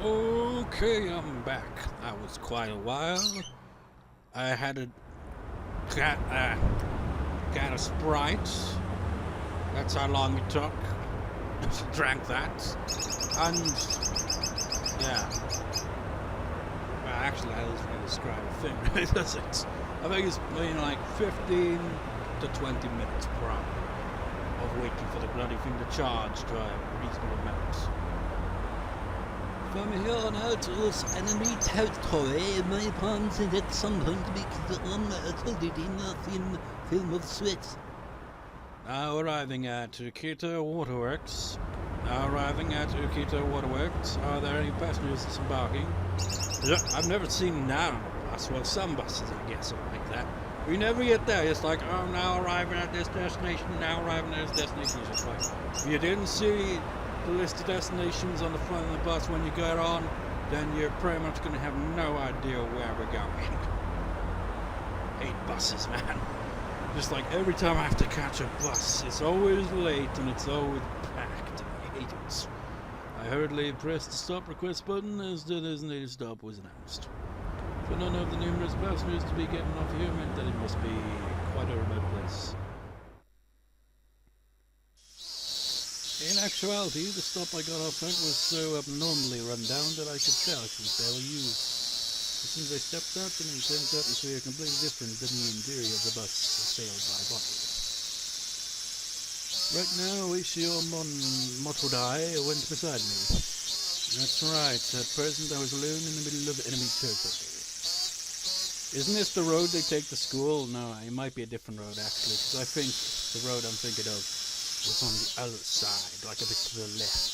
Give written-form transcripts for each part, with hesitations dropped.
Okay, I'm back. That was quite a while. I had a cat a Sprite. That's how long it took. Drank that. And yeah. Well, actually, I was going to describe a thing. I think it's been like 15 to 20 minutes per hour of waiting for the bloody thing to charge to a reasonable amount. From here on out, us enemy territory, my plans is at some point to be included in a film of sweats. Now arriving at Ukita Waterworks. Are there any passengers disembarking? I've never seen now bus. Well, some buses, I guess, are like that. We never get there. It's like, oh, now arriving at this destination, now arriving at this destination. It's just like, if you didn't see the list of destinations on the front of the bus when you get on, then you're pretty much going to have no idea where we're going. Hate buses, man. Just like every time I have to catch a bus, it's always late and it's always packed. I hate it. I hurriedly pressed the stop request button as the designated stop was announced. For none of the numerous passengers to be getting off here meant that it must be quite a remote place. In actuality, the stop I got off at was so abnormally run down that I could tell it was barely used. As soon as I stepped out, the intense atmosphere completely different than the interior of the bus assailed by body. Right now, Ishio Motodai went beside me. That's right, at present I was alone in the middle of enemy territory. Isn't this the road they take to school? No, it might be a different road actually, because I think the road I'm thinking of was on the other side, like a bit to the left.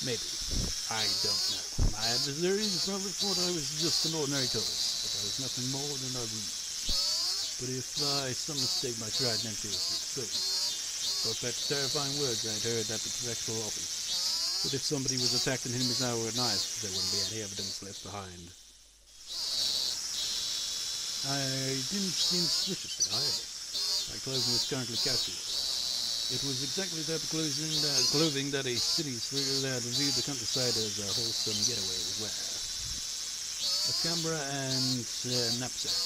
Maybe. I don't know. My adversaries probably thought I was just an ordinary tourist, but I was nothing more than a route. But if by some mistake my trident entry was exposed, thought that terrifying words I'd heard at the prefectural office. But if somebody was attacked in Hinamizawa with knives, there wouldn't be any evidence left behind. I didn't seem suspicious, did I? My clothing was currently casual. It was exactly the type of clothing that a city slicker that viewed the countryside as a wholesome getaway would wear. A camera and knapsack.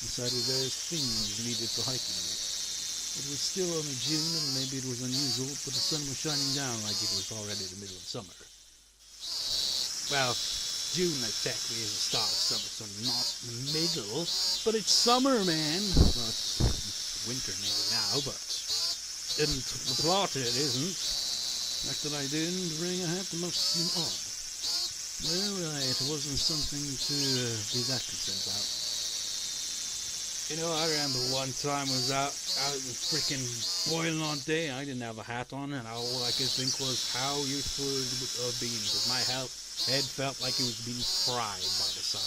Inside were various things needed for hiking. It was still only June, and maybe it was unusual, but the sun was shining down like it was already the middle of summer. Well, June exactly is the start of summer, so not the middle, but it's summer, man. Well, it's winter maybe now, but in the plot it isn't. The fact that I didn't bring a hat must seem odd. Well, it wasn't something to be that concerned about. You know, I remember one time I was out in the freaking boiling hot day. I didn't have a hat on, and all I could think was how useful it would have been, because my head felt like it was being fried by the sun.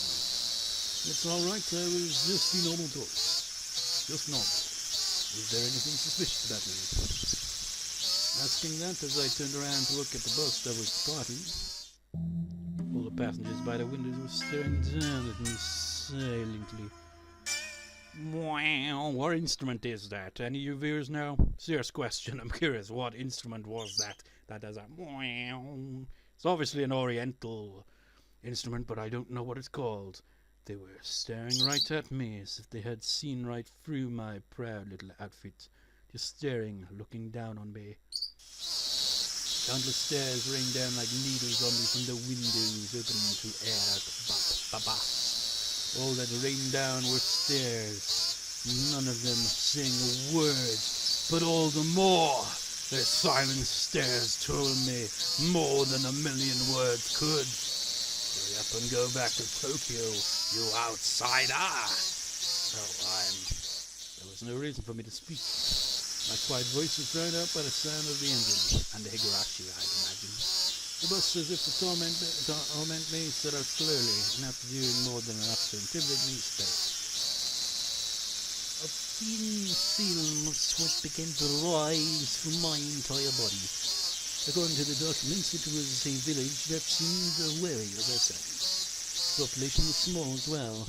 It's alright, I was just a normal tourist. Just normal. Was there anything suspicious about me? Asking that as I turned around to look at the bus that was departing. All the passengers by the windows were staring down at me silently. Wow, what instrument is that? Any of you viewers know? Serious question, I'm curious, what instrument was that does that wow? It's obviously an oriental instrument, but I don't know what it's called. They were staring right at me as if they had seen right through my proud little outfit. Just staring, looking down on me. Countless stares rained down like needles on me from the windows open to air out ba-ba-ba. All that rained down were stares, none of them saying a word, but all the more their silent stares told me more than a million words could. Hurry up and go back to Tokyo, you outsider! There was no reason for me to speak. My quiet voice was drowned out by the sound of the engine, and the Higurashi, I'd imagine. The bus, as if to torment me, set out slowly, not doing more than enough to intimidate me, stay. A thin film of sweat began to rise from my entire body. According to the documents, it was a village that seemed wary of their size. The population was small as well.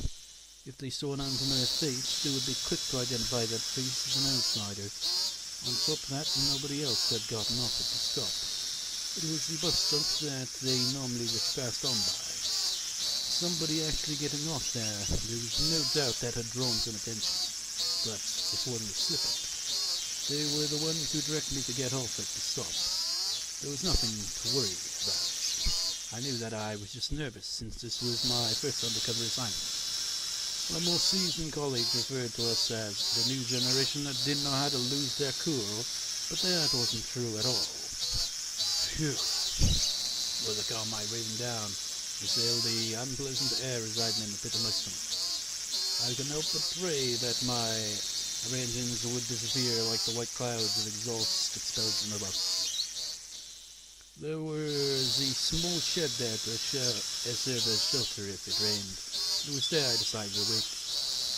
If they saw an unfamiliar face, they would be quick to identify that face as an outsider. On top of that, nobody else had gotten off at the stop. It was the bus stop that they normally just passed on by. Somebody actually getting off there. There was no doubt that had drawn some attention. But this one was slip-up. They were the ones who directed me to get off at the stop. There was nothing to worry about. I knew that I was just nervous since this was my first undercover assignment. My more seasoned colleagues referred to us as the new generation that didn't know how to lose their cool, but that wasn't true at all. Phew. With a calm mind raining down, exhaled the unpleasant air residing in the pit of my stomach. I could help but pray that my engines would disappear like the white clouds of exhaust expelled from the bus. There was a small shed there to serve as shelter if it rained. It was there I decided to wait.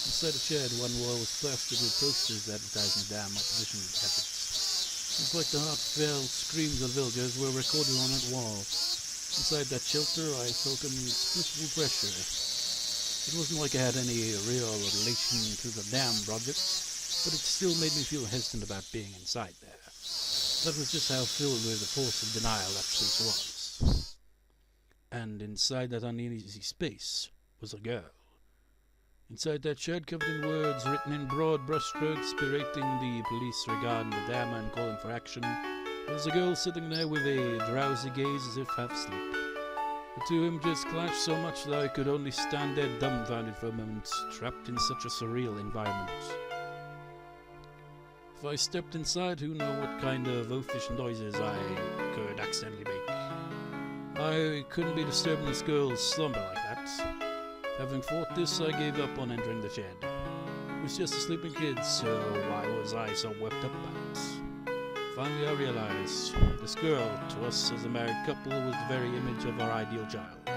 Inside the shed, one wall was plastered with posters advertising dam opposition efforts. It was like the heartfelt screams of villagers were recorded on that wall. Inside that shelter, I felt an inexplicable pressure. It wasn't like I had any real relation to the dam project, but it still made me feel hesitant about being inside there. That was just how filled with the force of denial that space was. And inside that uneasy space was a girl. Inside that shed, covered in words written in broad brushstrokes berating the police regarding the dam and calling for action, there was a girl sitting there with a drowsy gaze as if half asleep. The two images clashed so much that I could only stand there dumbfounded for a moment, trapped in such a surreal environment. If I stepped inside, who knew what kind of oafish noises I could accidentally make. I couldn't be disturbing this girl's slumber like that. Having thought this, I gave up on entering the shed. It was just a sleeping kid, so why was I so worked up about it? Finally I realized, this girl, to us as a married couple, was the very image of our ideal child.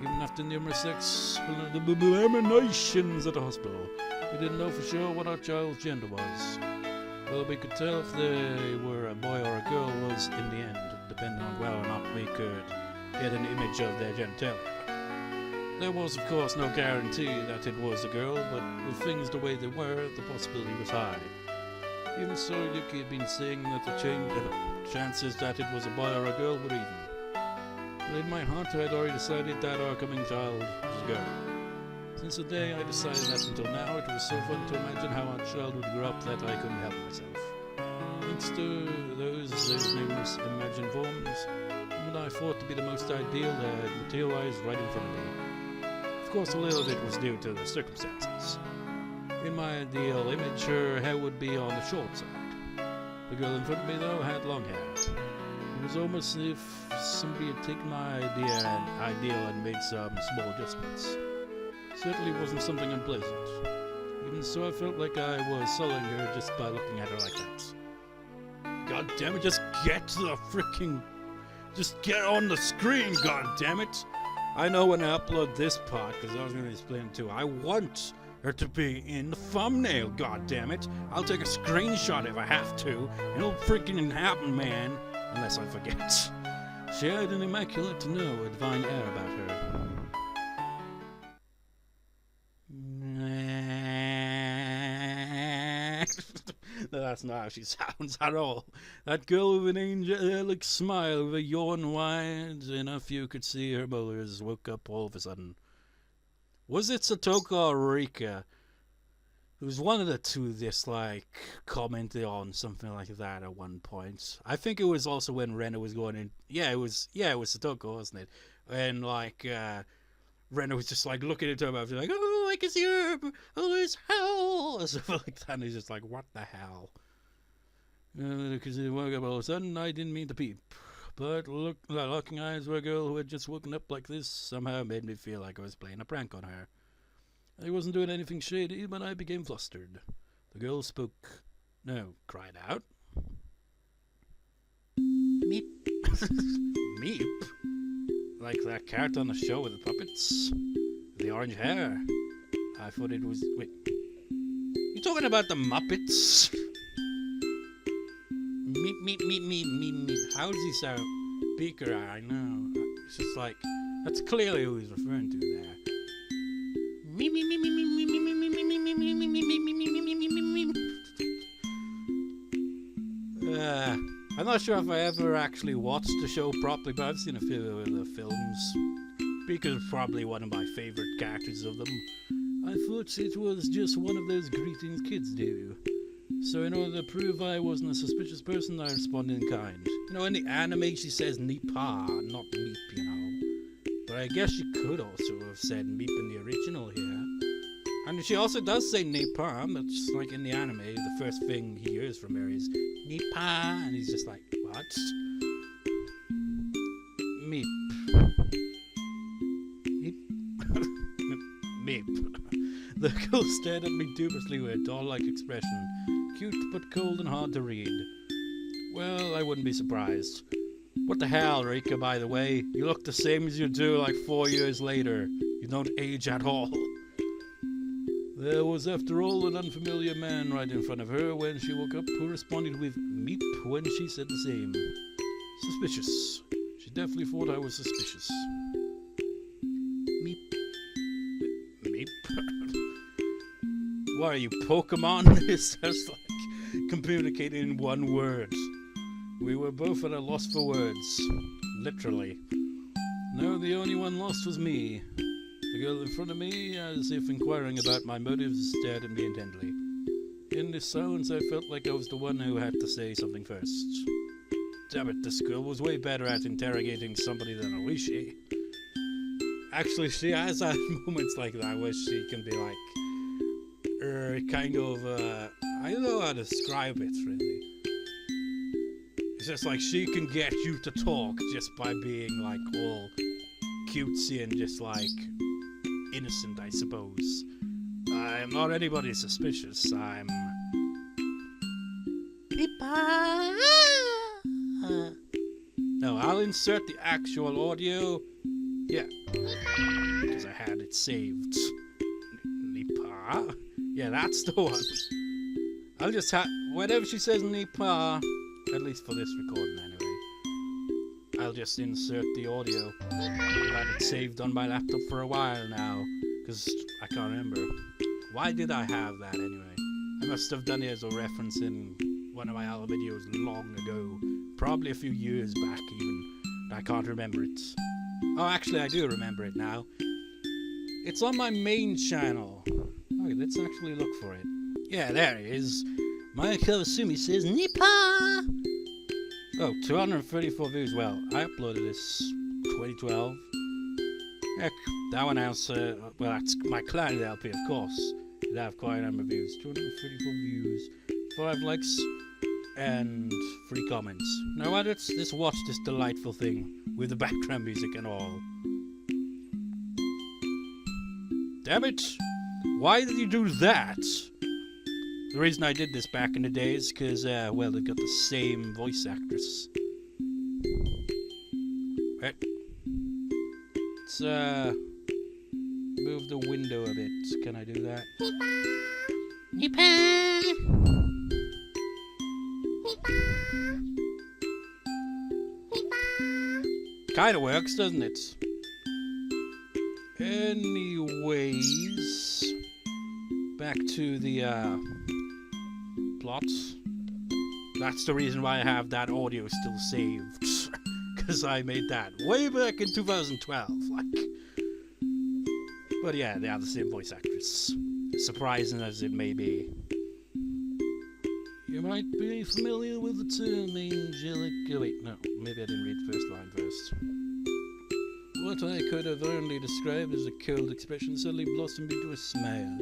Even after numerous examinations at the hospital, we didn't know for sure what our child's gender was. Well, we could tell if they were a boy or a girl was in the end, depending on whether or not we could get an image of their genitalia. There was, of course, no guarantee that it was a girl, but with things the way they were, the possibility was high. Even so, Yukie had been saying that the chances that it was a boy or a girl were even. But in my heart, I had already decided that our coming child was a girl. Since the day I decided that until now, it was so fun to imagine how our child would grow up that I couldn't help myself. Thanks to those numerous imagined forms, what I thought to be the most ideal had materialized right in front of me. Of course, a little of it was due to the circumstances. In my ideal image, her hair would be on the short side. The girl in front of me, though, had long hair. It was almost as if somebody had taken my ideal and made some small adjustments. Certainly wasn't something unpleasant. Even so, I felt like I was sullying her just by looking at her like that. God damn it, just get on the screen, god damn it! I know when I upload this part, because I was going to explain it too, I want her to be in the thumbnail, god damn it! I'll take a screenshot if I have to. It'll freaking happen, man, unless I forget. She had an immaculate to know, a divine air about her. No, that's not how she sounds at all. That girl with an angelic smile, with a yawn wide, and if you could see her molars, woke up all of a sudden. Was it Satoko or Rika? It was one of the two commented on something like that at one point. I think it was also when Rena was going in. Yeah, it was Satoko, wasn't it? And Rena was just looking into her mouth, oh, I can see her, oh, there's hell, or something like that, and he's just like, what the hell? Because it woke up all of a sudden, I didn't mean to peep. But looking eyes of a girl who had just woken up like this somehow made me feel like I was playing a prank on her. I wasn't doing anything shady, but I became flustered. The girl cried out. Meep. Meep? Like that character on the show with the puppets? The orange hair. I thought it was... Wait. You talking about the Muppets? Meep, meep, meep, meep, meep, meep. How does he sound? Beaker, I know. It's just that's clearly who he's referring to there. Meep, meep, meep, meep, meep, meep, meep, meep, meep, meep, meep, meep, meep, meep, meep, meep, meep, meep. I'm not sure if I ever actually watched the show properly, but I've seen a few of the films. Rika's probably one of my favourite characters of them. I thought it was just one of those greetings kids do. So in order to prove I wasn't a suspicious person, I responded in kind. You know, in the anime she says Nipa, not meep, you know. But I guess she could also have said meep in the original here. And she also does say Nipa, but just like in the anime, the first thing he hears from her is Nipa, and he's just like, what? Meep. Meep. Meep. The girl stared at me dubiously with a doll-like expression. Cute but cold and hard to read. Well, I wouldn't be surprised. What the hell, Rika, by the way? You look the same as you do like 4 years later. You don't age at all. There was, after all, an unfamiliar man right in front of her when she woke up who responded with meep when she said the same. Suspicious. She definitely thought I was suspicious. Meep. Meep? What are you, Pokemon? It's just like communicating in one word. We were both at a loss for words. Literally. No, the only one lost was me. The girl in front of me, as if inquiring about my motives, stared at me intently. In this silence, I felt like I was the one who had to say something first. Damn it, this girl was way better at interrogating somebody than Oishi. Actually, she has had moments like that where she can be like, kind of, I don't know how to describe it, really. It's just like she can get you to talk just by being like all cutesy and just like innocent, I suppose. I'm not anybody suspicious. I'm... No, I'll insert the actual audio. Yeah. Because I had it saved. Nipa. Yeah, that's the one. I'll just have... Whenever she says Nipa, at least for this recording anyway, I'll just insert the audio. I've had it saved on my laptop for a while now, because I can't remember. Why did I have that anyway? I must have done it as a reference in one of my other videos long ago. Probably a few years back even. I can't remember it. Oh, actually I do remember it now. It's on my main channel. Okay, let's actually look for it. Yeah, there it is. Maya Kawasumi says Nipa! Oh, 234 views. Well, I uploaded this 2012. Heck, that one else, well, that's my client LP, of course. It have quite a number of views. 234 views, 5 likes, and 3 comments. Now, let's watch this delightful thing with the background music and all. Damn it! Why did you do that? The reason I did this back in the day is because, well, they got the same voice actress. Right. Let's, move the window a bit. Can I do that? Nipa! Kinda works, doesn't it? Anyways, back to the, plot. That's the reason why I have that audio still saved. Because I made that way back in 2012, like. But yeah, they are the same voice actress. Surprising as it may be. You might be familiar with the term angelic... Oh wait, no, maybe I didn't read the first line first. What I could have only described as a cold expression suddenly blossomed into a smile.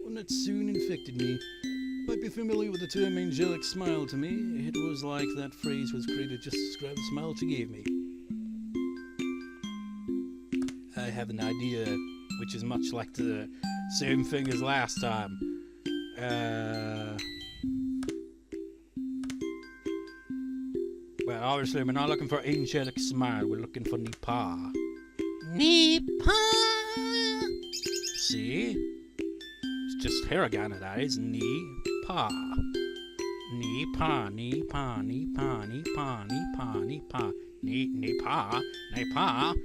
One that soon infected me. Might be familiar with the term angelic smile to me. It was like that phrase was created just to describe the smile she gave me. I have an idea, which is much like the same thing as last time. Well, obviously we're not looking for angelic smile, we're looking for Nipa. Nipa! See? It's just hiragana, that is Nipa. Nipa, Nipa, Nipa, Nipa, Nipa, Nipa, Nipa, Nipa,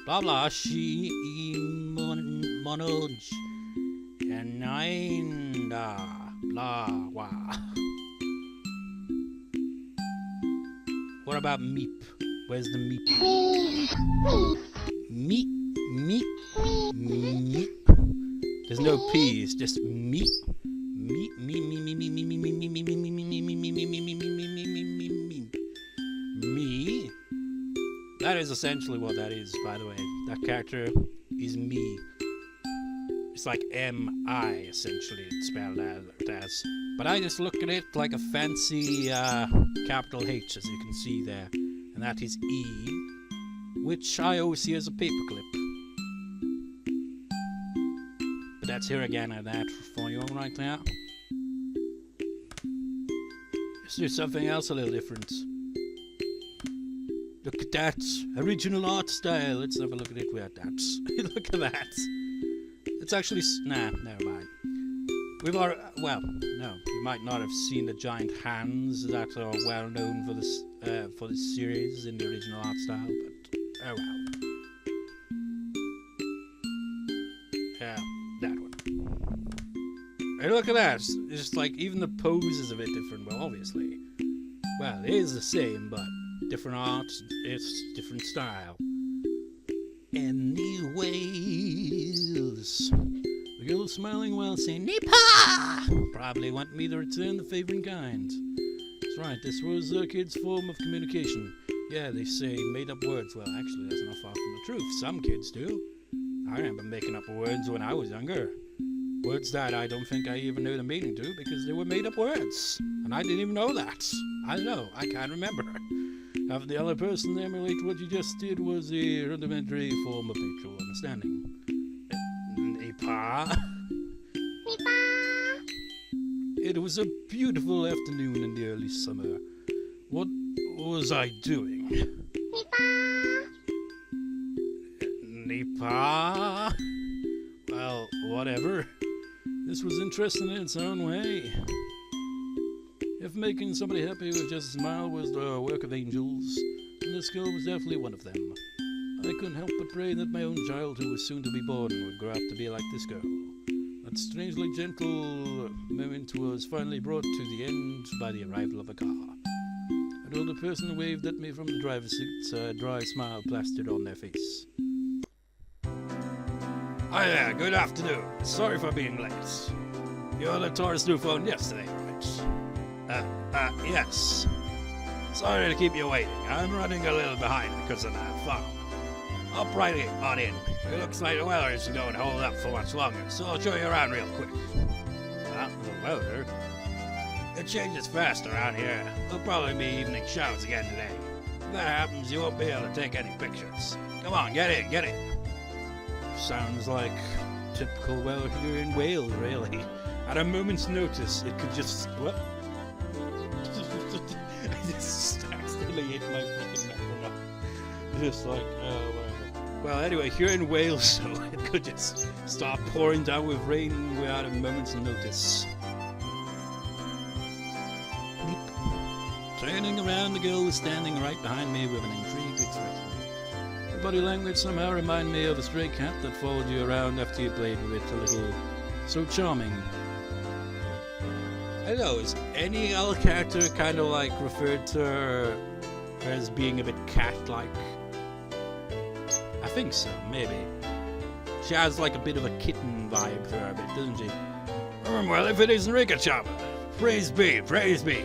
blah blah, she monoj, and nine, blah, wah. What about meep? Where's the meep? Meep, meep, meep. There's no P, it's just meep. Meep, meep, meep, meep, meep, meep, meep, meep, meep, meep, me. That is essentially what that is, by the way. That character is me. It's like M-I, essentially, it's spelled out as. But I just look at it like a fancy capital H, as you can see there. And that is E, which I always see as a paperclip. But that's here again and that for you right now. Let's do something else a little different. Look at that original art style. Let's have a look at it where that's. Look at that. It's actually nah, never mind. We've already, well, no, you might not have seen the giant hands that are well known for this series in the original art style, but oh well. Yeah, that one. Hey, look at that. It's just like even the pose is a bit different. Well, obviously, well, it is the same, but different art. It's different style. Anyways, the girl smiling while saying "Nipa" probably want me to return the favor in kind. That's right, this was a kid's form of communication. Yeah, they say made up words. Well, actually, that's not far from the truth. Some kids do. I remember making up words when I was younger. Words that I don't think I even knew the meaning to because they were made up words. And I didn't even know that. I know, I can't remember. Having the other person emulate what you just did was a rudimentary form of mutual understanding. Nipa. It was a beautiful afternoon in the early summer. What was I doing? Nipa. Well, whatever. This was interesting in its own way. If making somebody happy with just a smile was the work of angels, then this girl was definitely one of them. I couldn't help but pray that my own child, who was soon to be born, would grow up to be like this girl. That strangely gentle moment was finally brought to the end by the arrival of a car. An older person waved at me from the driver's seat, a dry smile plastered on their face. Hi there, good afternoon. Sorry for being late. You're the tourist who phoned yesterday, right? Yes. Sorry to keep you waiting. I'm running a little behind because of that fog. Hop right on in. It looks like the weather isn't going to hold up for much longer, so I'll show you around real quick. The weather? It changes fast around here. There'll probably be evening showers again today. If that happens, you won't be able to take any pictures. Come on, get in, get in. Sounds like typical weather here in Wales, really. At a moment's notice, it could just... What? I just accidentally hit my freaking microphone. Just like, oh, well, anyway, here in Wales, so it could just start pouring down with rain without a moment's notice. Turning around, the girl was standing right behind me with an intrigued expression. Her body language somehow reminded me of a stray cat that followed you around after you played with it a little. So charming. I don't know, is any other character kind of like referred to her as being a bit cat-like? I think so, maybe. She has like a bit of a kitten vibe to her a bit, doesn't she? Well, if it isn't Rika Chama, praise be, praise be.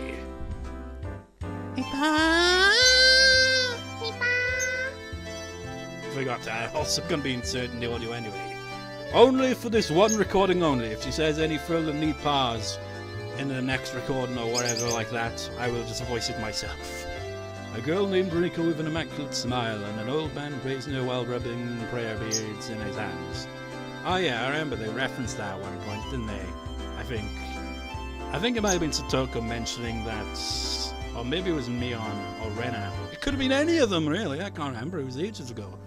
Forgot that. Also gonna be inserted in the audio anyway. Only for this one recording only. If she says any further need pause in the next recording or whatever like that, I will just voice it myself. A girl named Rika with an immaculate smile and an old man praising her while rubbing prayer beads in his hands. Oh yeah, I remember they referenced that at one point, didn't they? I think it might have been Satoko mentioning that, or maybe it was Mion or Rena. It could have been any of them, really. I can't remember. It was ages ago.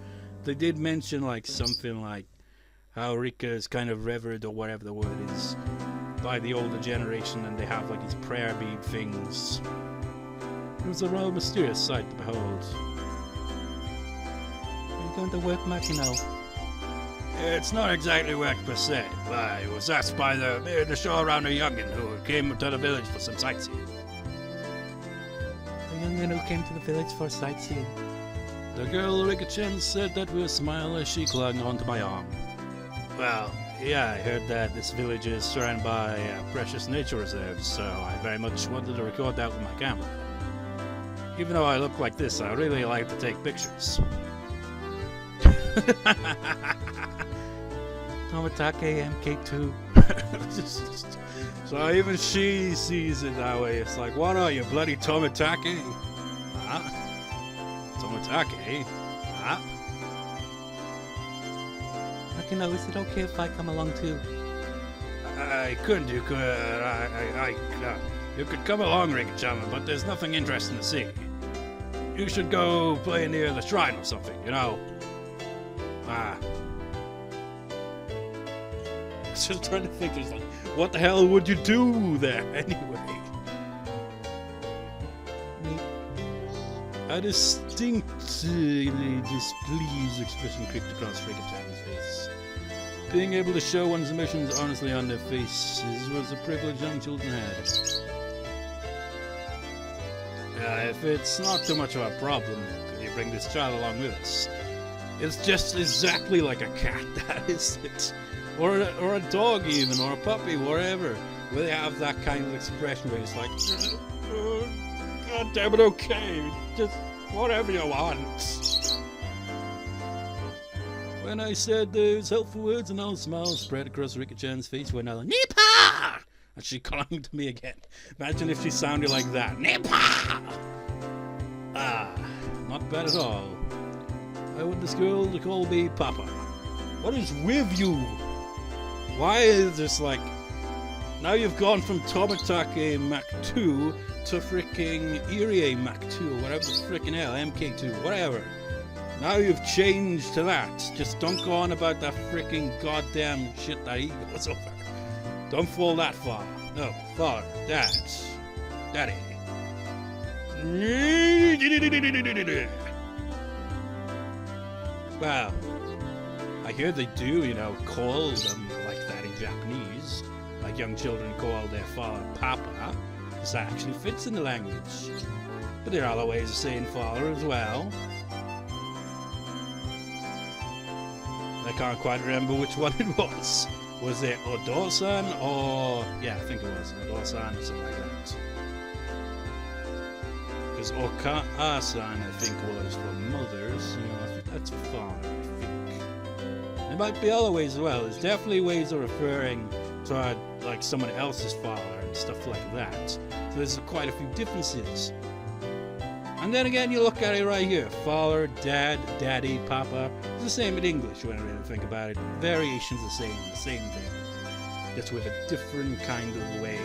They did mention like something like how Rika is kind of revered, or whatever the word is, by the older generation, and they have like these prayer bead things. It was a rather mysterious sight to behold. Are you going to work, Makino? It's not exactly work per se, but I was asked by the show around a youngin who came to the village for some sightseeing. A young women who came to the village for sightseeing. The girl Rika-chan said that with a smile as she clung onto my arm. Well, yeah, I heard that this village is surrounded by precious nature reserves, so I very much wanted to record that with my camera. Even though I look like this, I really like to take pictures. Tomitake MK2. So even she sees it that way. It's like, what are you, bloody Tomitake? Huh? Tomitake? Huh? Akino, is it okay if I come along too? I could, you could, you could come along, Rika-chan, but there's nothing interesting to see. You should go play near the shrine or something, you know. I was just trying to think, it's like, what the hell would you do there anyway? A distinctly displeased expression creeped across Rika-chan's face. Being able to show one's emotions honestly on their faces was a privilege young children had. If it's not too much of a problem, could you bring this child along with us? It's just exactly like a cat, that is it. Or a dog even, or a puppy, whatever. Where they have that kind of expression where it's like, God damn it, okay, just whatever you want. When I said those helpful words, an old smile spread across Rika-chan's face when I went, Nipa! And she clung to me again. Imagine if she sounded like that. Nipa! Ah, not bad at all. I want this girl to call me Papa. What is with you? Why is this like... Now you've gone from Tomitake Mach 2 to freaking Irie Mach 2 or whatever the freaking hell, MK2, whatever. Now you've changed to that. Just don't go on about that freaking goddamn shit that he goes over. Don't fall that far. No, father, dad, daddy. Well, I hear they do, you know, call them like that in Japanese. Like young children call their father Papa. This actually fits in the language. But there are other ways of saying father as well. I can't quite remember which one it was. Was it Odo-san or... Yeah, I think it was Odo-san or something like that. Because Oka-san, I think, was for mothers. You know, I think that's father, I think. There might be other ways as well. There's definitely ways of referring to, like, someone else's father and stuff like that. So there's quite a few differences. And then again, you look at it right here. Father, dad, daddy, papa. It's the same in English when I really think about it. Variations the same thing. Just with a different kind of way,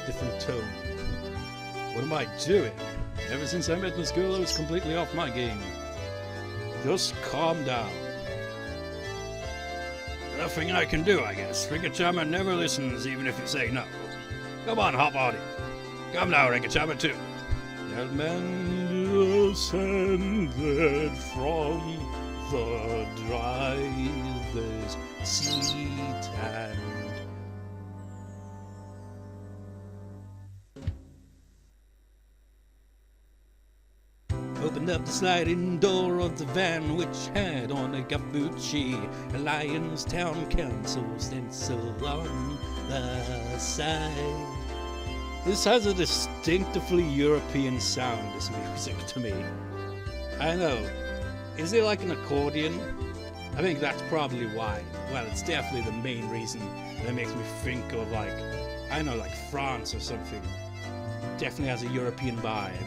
different tone. What am I doing? Ever since I met this girl, I was completely off my game. Just calm down. Nothing I can do, I guess. Rika-chama never listens, even if you say no. Come on, hop on it. Come now, Rika-chama, too. That man descended from the driver's seat and... Opened up the sliding door of the van, which had on a Gabucci, a Lion's Town Council stencil on the side. This has a distinctively European sound, this music, to me. I know. Is it like an accordion? I think that's probably why. Well, it's definitely the main reason that makes me think of, like, I don't know, like France or something. Definitely has a European vibe.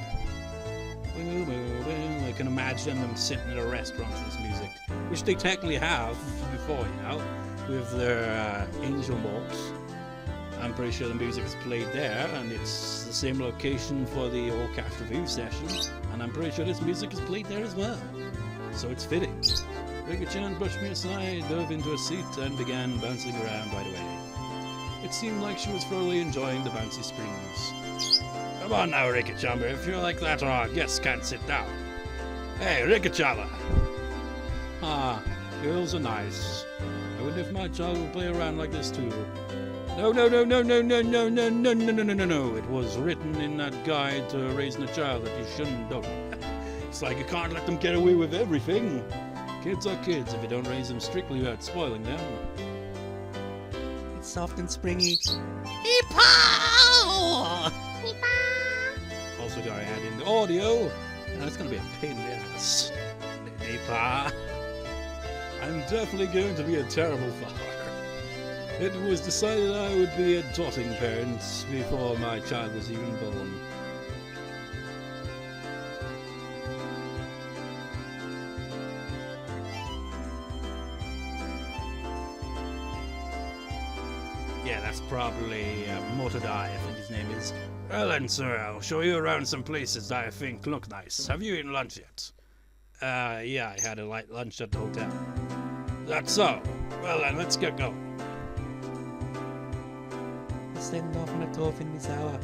I can imagine them sitting in a restaurant to this music, which they technically have before, you know, with their angel malts. I'm pretty sure the music is played there, and it's the same location for the whole cast review session, and I'm pretty sure this music is played there as well. So it's fitting. Rika-chan brushed me aside, dove into a seat, and began bouncing around right away. It seemed like she was thoroughly enjoying the bouncy springs. Come on now, Rika-chan, if you're like that, our guests can't sit down. Hey, Rika-chan! Ah, girls are nice. I wonder if my child will play around like this too. No, no, no, no, no, no, no, no, no, no, no, no, no, no. It was written in that guide to raising a child that you shouldn't have. It's like you can't let them get away with everything. Kids are kids if you don't raise them strictly without spoiling them. It's soft and springy. Eepaw! Also gotta add in the audio. Now it's gonna be a pain in the ass. Eepaw. I'm definitely going to be a terrible father. It was decided I would be a doting parent before my child was even born. Yeah, that's probably Motodai, I think his name is. Well then, sir, I'll show you around some places that I think look nice. Have you eaten lunch yet? Yeah, I had a light lunch at the hotel. That's so. Well then, let's get going. Send off my tour of Hinamizawa.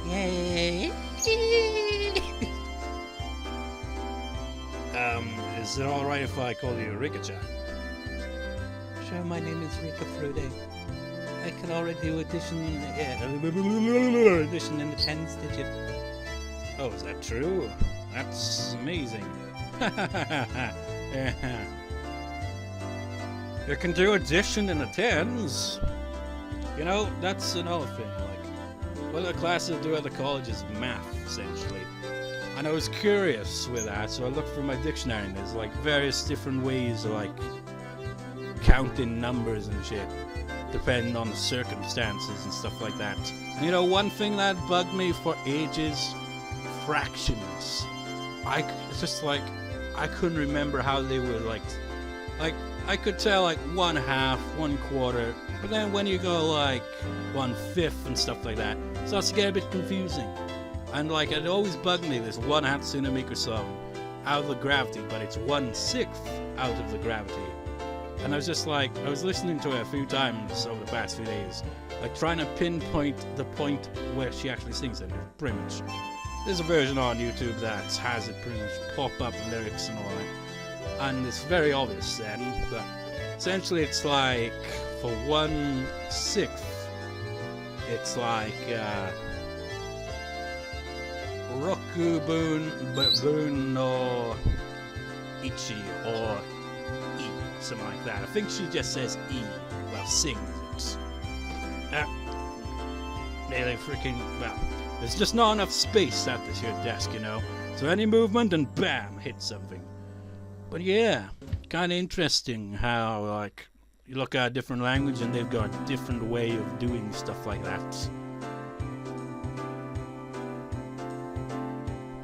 Yay! Is it alright if I call you Rika-chan? Sure, my name is Rika Frude. I can already do addition in the tens digit. Oh, is that true? That's amazing. You can do addition in the tens. You know, that's another thing. Like, what the classes do at the college is math, essentially. And I was curious with that, so I looked through my dictionary, and there's like various different ways of like counting numbers and shit, depending on the circumstances and stuff like that. And, you know, one thing that bugged me for ages, fractions. It's just like I couldn't remember how they were like I could tell like 1/2, 1/4, but then when you go like 1/5 and stuff like that, it starts to get a bit confusing. And like it always bugged me, this 1 Hatsune Miku song out of the gravity, but it's 1/6 out of the gravity. And I was just like, I was listening to it a few times over the past few days, like trying to pinpoint the point where she actually sings it, pretty much. There's a version on YouTube that has it pretty much pop up lyrics and all that. And it's very obvious then, but essentially it's like, for 1/6, it's like, Roku Bun no Ichi, or E, something like that. I think she just says E, well, sings it. Nearly freaking, well, there's just not enough space at this here desk, you know, so any movement and bam, hit something. But yeah, kind of interesting how, like, you look at a different language and they've got a different way of doing stuff like that.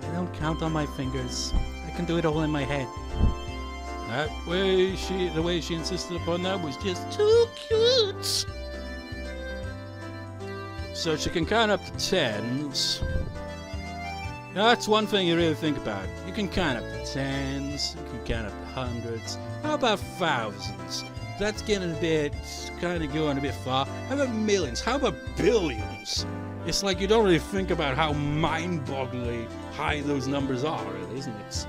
I don't count on my fingers. I can do it all in my head. The way she insisted upon that was just too cute. So she can count up to tens. Now that's one thing you really think about. You can count up to tens, you can count up to hundreds. How about thousands? That's getting a bit, kind of going a bit far. How about millions? How about billions? It's like you don't really think about how mind-bogglingly high those numbers are, really, isn't it?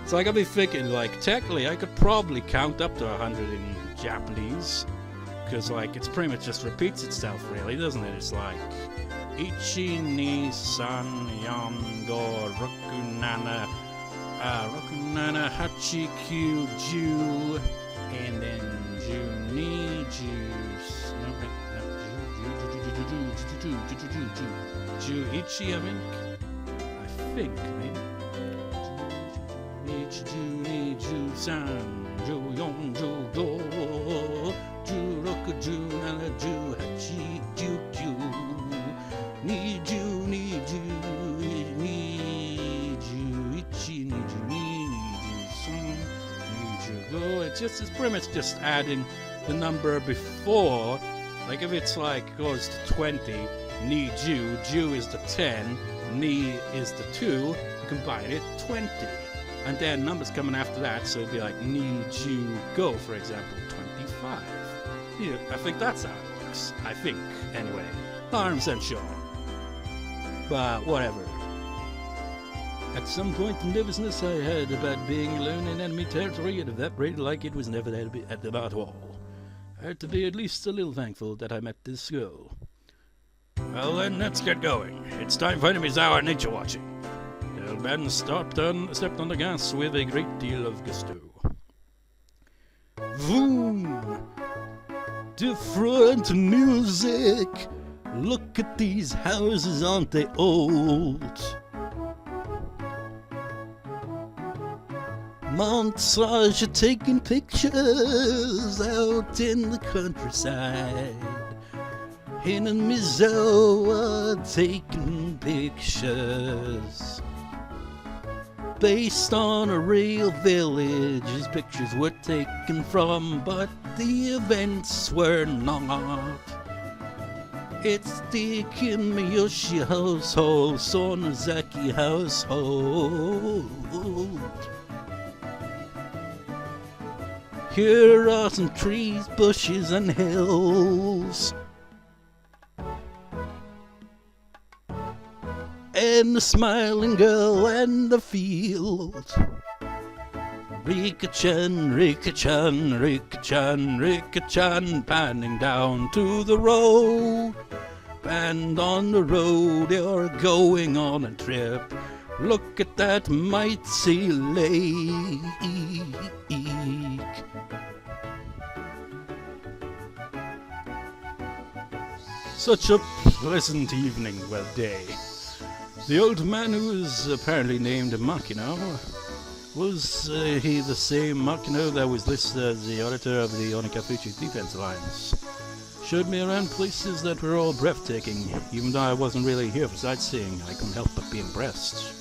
It's like I'll be thinking, like, technically I could probably count up to 100 in Japanese. Because, like, it's pretty much just repeats itself, really, doesn't it? It's like, Ichi, ni, san, yon, go, roku, nana, hachi, kyu, ju, and then ju, ni, ju, ichi, I think, maybe. Ichi, ju, ni, ju, san, ju, yon, ju, do, ju, roku, ju, nana, ju, hachi, ju, ju. Ni ju, ni ju, ni ju, ichi, ni ju, ni ju, san, ni ju, go. It's pretty much just adding the number before. Like if it's like goes to 20, ni ju, ju is the 10, ni is the 2, you combine it, 20. And then numbers coming after that, so it'd be like ni ju, go, for example, 25. Yeah, I think that's how it works. I think, anyway. Not 100% sure. But whatever. At some point, the nervousness I had about being alone in enemy territory had evaporated like it was never there to be at all. I had to be at least a little thankful that I met this girl. Well then, let's get going. It's time for Hinamizawa nature watching. The old man stepped on the gas with a great deal of gusto. Vroom! Different music! Look at these houses, aren't they old? Montage of taking pictures out in the countryside. Hinamizawa taking pictures. Based on a real village, his pictures were taken from, but the events were not. It's the Kimiyoshi household, Sonozaki household. Here are some trees, bushes, and hills. And the smiling girl and the field. Rika-chan, Rika-chan, Rika-chan, Rika-chan, panning down to the road. And on the road you're going on a trip. Look at that mighty lake. Such a pleasant evening, well, day. The old man, who was apparently named Makino, was he the same Makino that was listed as the auditor of the Onikafuchi Defense Alliance? Showed me around places that were all breathtaking. Even though I wasn't really here for sightseeing, I couldn't help but be impressed.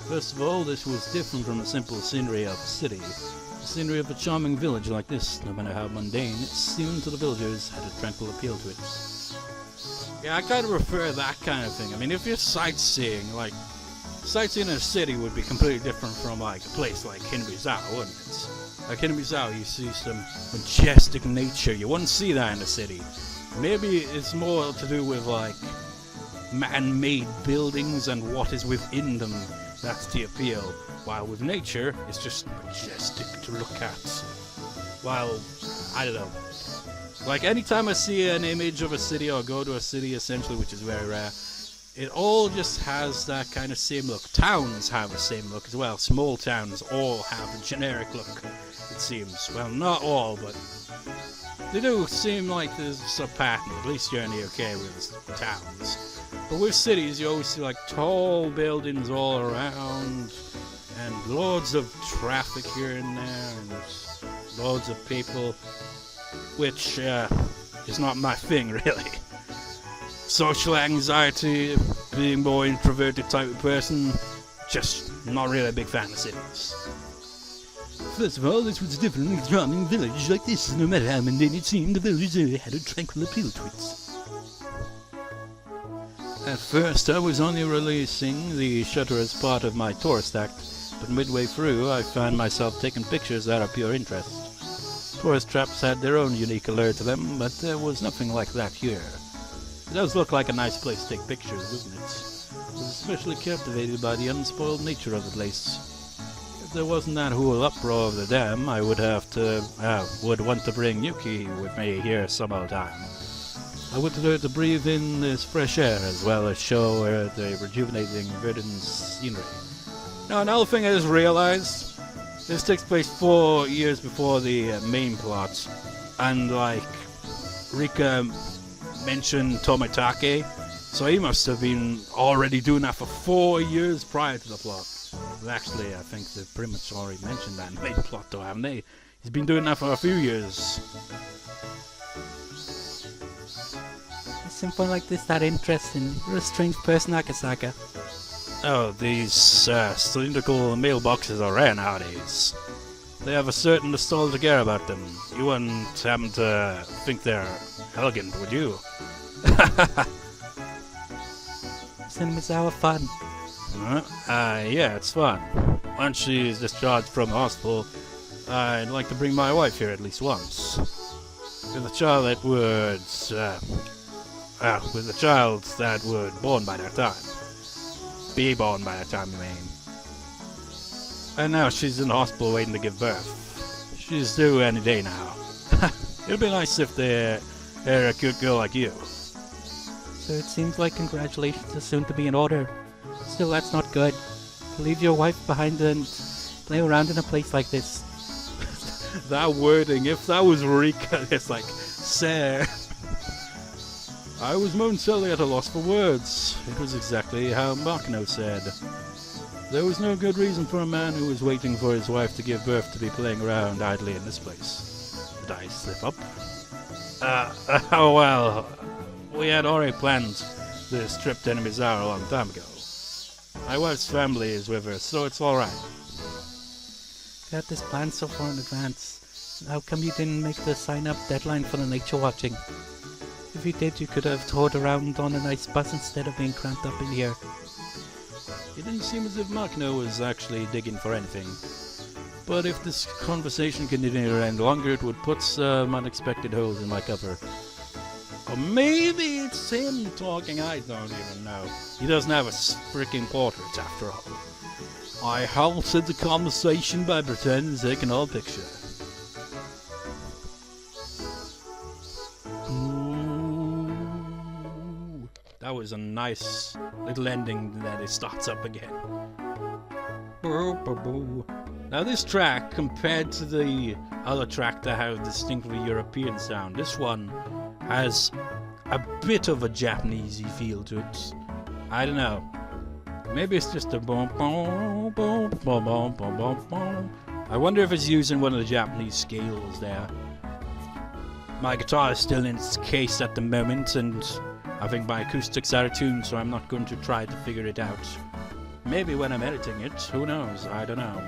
First of all, this was different from the simple scenery of a city. The scenery of a charming village like this, no matter how mundane, it seemed to the villagers had a tranquil appeal to it. Yeah, I kind of prefer that kind of thing. I mean, if you're sightseeing, sightseeing in a city would be completely different from, a place like Hinamizawa, wouldn't it? Like Hinamizawa, you see some majestic nature. You wouldn't see that in the city. Maybe it's more to do with, man-made buildings and what is within them. That's the appeal. While with nature, it's just majestic to look at. While, I don't know. Anytime I see an image of a city or go to a city, essentially, which is very rare, it all just has that kind of same look. Towns have the same look as well. Small towns all have a generic look, it seems. Well, not all, but they do seem like there's a pattern, at least here in the UK with towns. But with cities, you always see tall buildings all around, and loads of traffic here and there, and loads of people. Which is not my thing, really. Social anxiety, being more introverted type of person, just not really a big fan of cities. First of all, this was a different, charming village like this. No matter how mundane it seemed, the village had a tranquil appeal to it. At first, I was only releasing the shutter as part of my tourist act, but midway through, I found myself taking pictures out of pure interest. Tourist traps had their own unique allure to them, but there was nothing like that here. It does look like a nice place to take pictures, doesn't it? I was especially captivated by the unspoiled nature of the place. If there wasn't that whole uproar of the dam, I would want to bring Yukie with me here some other time. I wanted her to breathe in this fresh air as well as show her the rejuvenating verdant scenery. Now, another thing I just realized. This takes place 4 years before the main plot, and Rika mentioned Tomitake, so he must have been already doing that for 4 years prior to the plot. But actually, I think they've pretty much already mentioned that in the main plot, though, haven't they? He's been doing that for a few years. Something like this that interesting. You're a strange person, Akasaka. Oh, these cylindrical mailboxes are rare nowadays. They have a certain nostalgic air about them. You wouldn't happen to think they're elegant, would you? Hinamizawa fun. Yeah, it's fun. Once she's discharged from the hospital, I'd like to bring my wife here at least once. With a child that would born by that time. Be born by that time, you mean. And now she's in the hospital waiting to give birth. She's due any day now. It'd be nice if they are a good girl like you. So it seems like congratulations are soon to be in order. Still, that's not good. To leave your wife behind and play around in a place like this. That wording, if that was Rika, it's like, sir. I was momentarily at a loss for words. It was exactly how Makino said. There was no good reason for a man who was waiting for his wife to give birth to be playing around idly in this place. Did I slip up? Oh well, we had already planned this trip to Hinamizawa a long time ago. My wife's family is with her, so it's alright. You had this plan so far in advance. How come you didn't make the sign-up deadline for the nature watching? If you did, you could have toured around on a nice bus instead of being cramped up in here. It didn't seem as if Makino was actually digging for anything. But if this conversation continued any longer, it would put some unexpected holes in my cover. Or maybe it's him talking, I don't even know. He doesn't have a freaking portrait after all. I halted the conversation by pretending to take an old picture. Ooh, that was a nice little ending that it starts up again. Now this track, compared to the other track that has a distinctly European sound, this one has a bit of a Japanesey feel to it. I don't know. Maybe it's just a boom boom boom boom boom boom boom boom. I wonder if it's using one of the Japanese scales there. My guitar is still in its case at the moment, and I think my acoustics are tuned, so I'm not going to try to figure it out. Maybe when I'm editing it, who knows, I don't know.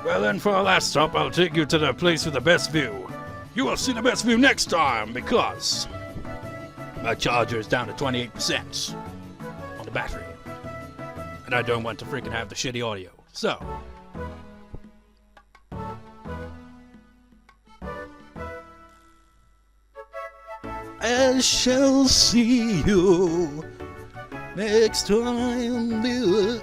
Well then, for our last stop, I'll take you to the place with the best view. You will see the best view next time, because my charger is down to 28% on the battery. And I don't want to freaking have the shitty audio. So, I shall see you next time there's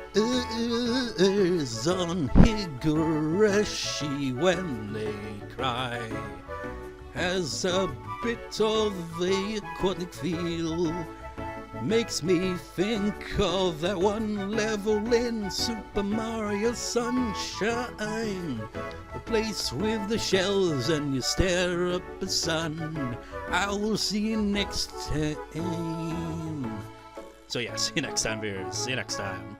on Higurashi when they cry. Has a bit of a aquatic feel. Makes me think of that one level in Super Mario Sunshine. The place with the shells and you stare up the sun. I will see you next time. So yeah, see you next time, viewers. See you next time.